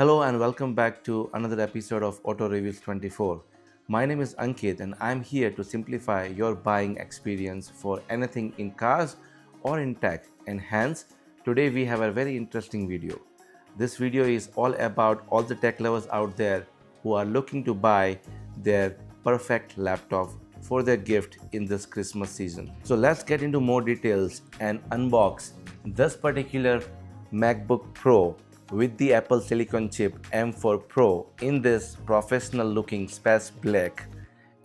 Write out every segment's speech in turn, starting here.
Hello and welcome back to another episode of Auto Reviews 24. My name is Ankit and I'm here to simplify your buying experience for anything in cars or in tech. And hence, today we have a very interesting video. This video is all about all the tech lovers out there who are looking to buy their perfect laptop for their gift in this Christmas season. So let's get into more details and unbox this particular MacBook Pro with the Apple Silicon chip M4 Pro in this professional looking space black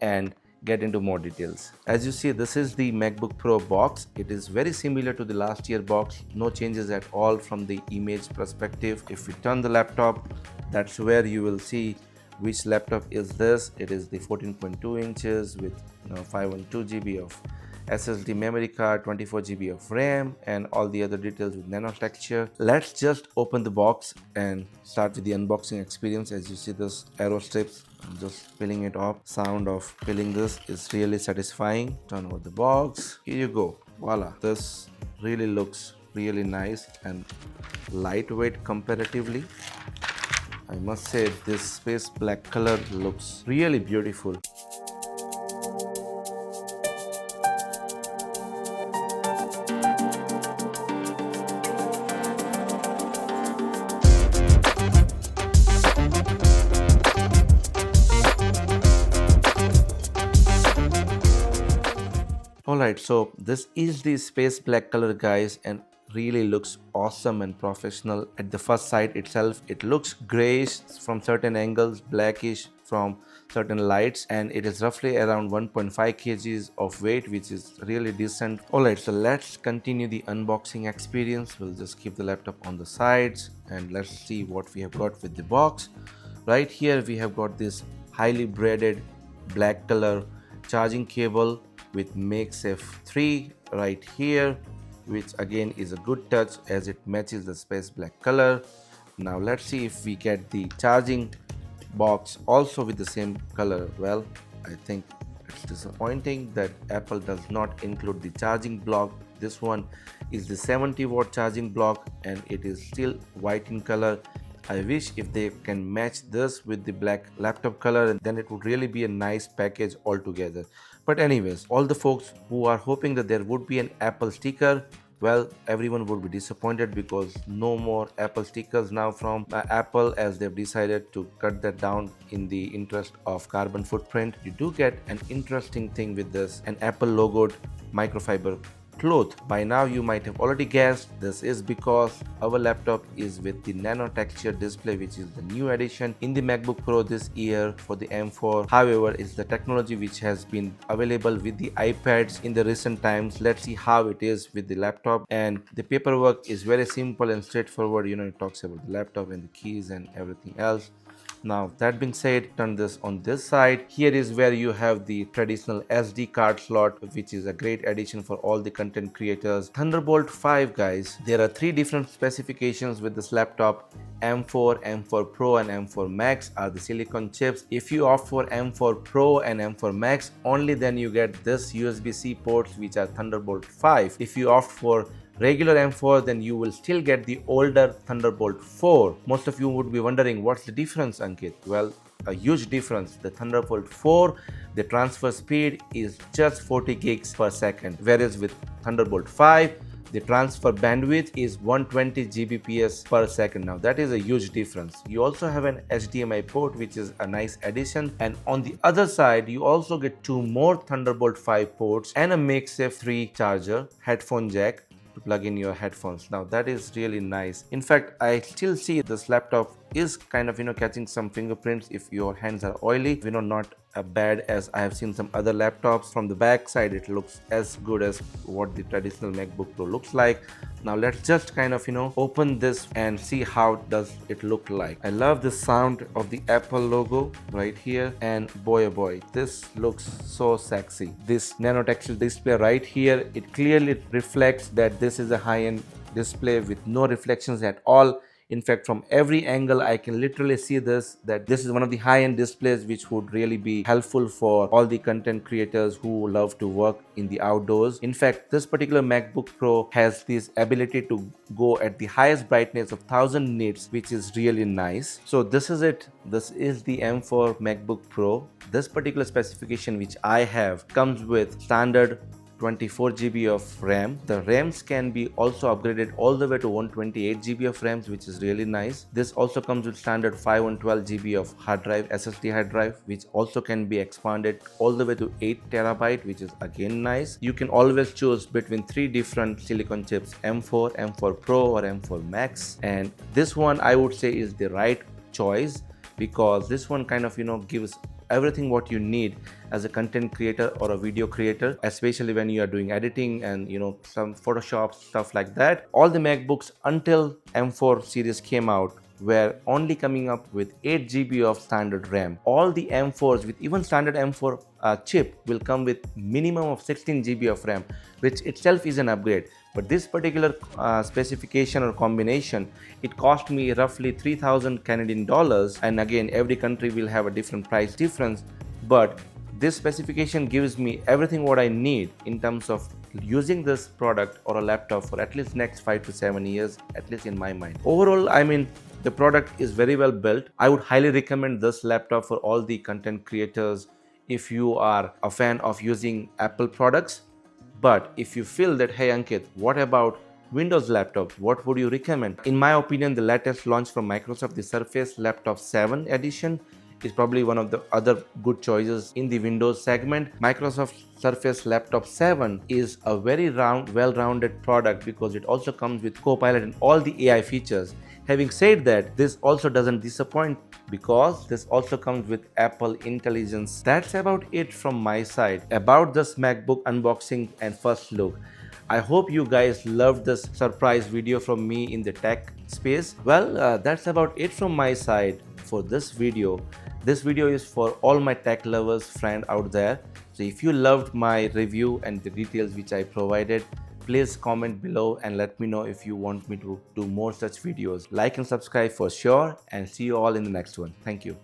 and get into more details. As you see, this is the MacBook Pro box. It is very similar to the last year box, no changes at all from the image perspective. If we turn the laptop, that's where you will see which laptop is this. It is the 14.2 inches with 512 GB of SSD memory card, 24 GB of RAM, and all the other details with Nano-Texture. Let's just open the box and start with the unboxing experience. As you see, this arrow strips, I'm just peeling it off. Sound of peeling this is really satisfying. Turn over the box. Here you go. Voila. This really looks really nice and lightweight comparatively. I must say this space black color looks really beautiful. Alright, so this is the space black color, guys, and really looks awesome and professional. At the first sight itself, it looks grayish from certain angles, blackish from certain lights, and it is roughly around 1.5 kgs of weight, which is really decent. Alright, so let's continue the unboxing experience. We'll just keep the laptop on the sides and let's see what we have got with the box. Right here we have got this highly braided black color charging cable with MagSafe 3 right here, which again is a good touch as it matches the space black color. Now let's see if we get the charging box also with the same color. Well, I think it's disappointing that Apple does not include the charging block. This one is the 70-watt charging block and it is still white in color. I wish if they can match this with the black laptop color, and then it would really be a nice package altogether. But anyways, all the folks who are hoping that there would be an Apple sticker, well, everyone would be disappointed because no more Apple stickers now from Apple, as they've decided to cut that down in the interest of carbon footprint. You do get an interesting thing with this, an Apple logoed microfiber cloth. By now you might have already guessed this is because our laptop is with the Nano-Texture Display, which is the new addition in the MacBook Pro this year for the M4. However, it's the technology which has been available with the iPads in the recent times. Let's see how it is with the laptop. And the paperwork is very simple and straightforward. It talks about the laptop and the keys and everything else. Now that being said, turn this on this side. Here is where you have the traditional SD card slot, which is a great addition for all the content creators. Thunderbolt 5, guys. There are 3 different specifications with this laptop. M4, M4 Pro and M4 Max are the silicon chips. If you opt for M4 Pro and M4 Max, only then you get this USB-C ports, which are Thunderbolt 5. If you opt for regular M4, then you will still get the older Thunderbolt 4. Most of you would be wondering, what's the difference, Ankit? Well, a huge difference. The Thunderbolt 4, the transfer speed is just 40 gigs per second, whereas with Thunderbolt 5, the transfer bandwidth is 120 Gbps per second. Now that is a huge difference. You also have an HDMI port, which is a nice addition, and on the other side you also get 2 more Thunderbolt 5 ports and a MagSafe 3 charger, headphone jack to plug in your headphones. Now that is really nice. In fact, I still see this laptop is kind of catching some fingerprints if your hands are oily. Not bad as I have seen some other laptops. From the back side it looks as good as what the traditional MacBook Pro looks like. Now let's just kind of open this and see how does it look like. I love the sound of the Apple logo right here, and boy oh boy, this looks so sexy. This Nano-Texture display right here, it clearly reflects that this is a high-end display with no reflections at all. In fact, from every angle, I can literally see that this is one of the high-end displays which would really be helpful for all the content creators who love to work in the outdoors. In fact, this particular MacBook Pro has this ability to go at the highest brightness of 1000 nits, which is really nice. So this is it. This is the M4 MacBook Pro. This particular specification which I have comes with standard 24 GB of RAM. The RAMs can be also upgraded all the way to 128 GB of RAMs, which is really nice. This also comes with standard 512 GB of hard drive, SSD hard drive, which also can be expanded all the way to 8 TB, which is again nice. You can always choose between 3 different silicon chips, M4, M4 Pro or M4 Max, and this one I would say is the right choice because this one kind of gives everything what you need as a content creator or a video creator, especially when you are doing editing and some Photoshop stuff like that. All the MacBooks until M4 series came out were only coming up with 8 GB of standard RAM. All the M4s with even standard M4 chip will come with minimum of 16 GB of RAM, which itself is an upgrade. But this particular specification or combination, it cost me roughly 3,000 Canadian dollars, and again every country will have a different price difference, but this specification gives me everything what I need in terms of using this product or a laptop for at least next 5 to 7 years, at least in my mind. Overall, I mean, the product is very well built. I would highly recommend this laptop for all the content creators if you are a fan of using Apple products. But if you feel that, hey Ankit, what about Windows laptop? What would you recommend? In my opinion, the latest launch from Microsoft, the Surface Laptop 7 edition, is probably one of the other good choices in the Windows segment. Microsoft Surface Laptop 7 is a very well-rounded product because it also comes with Copilot and all the AI features. Having said that, this also doesn't disappoint because this also comes with Apple Intelligence. That's about it from my side about this MacBook unboxing and first look. I hope you guys loved this surprise video from me in the tech space. Well, that's about it from my side for this video. This video is for all my tech lovers friend out there. So if you loved my review and the details which I provided, please comment below and let me know if you want me to do more such videos. Like and subscribe for sure, and see you all in the next one. Thank you.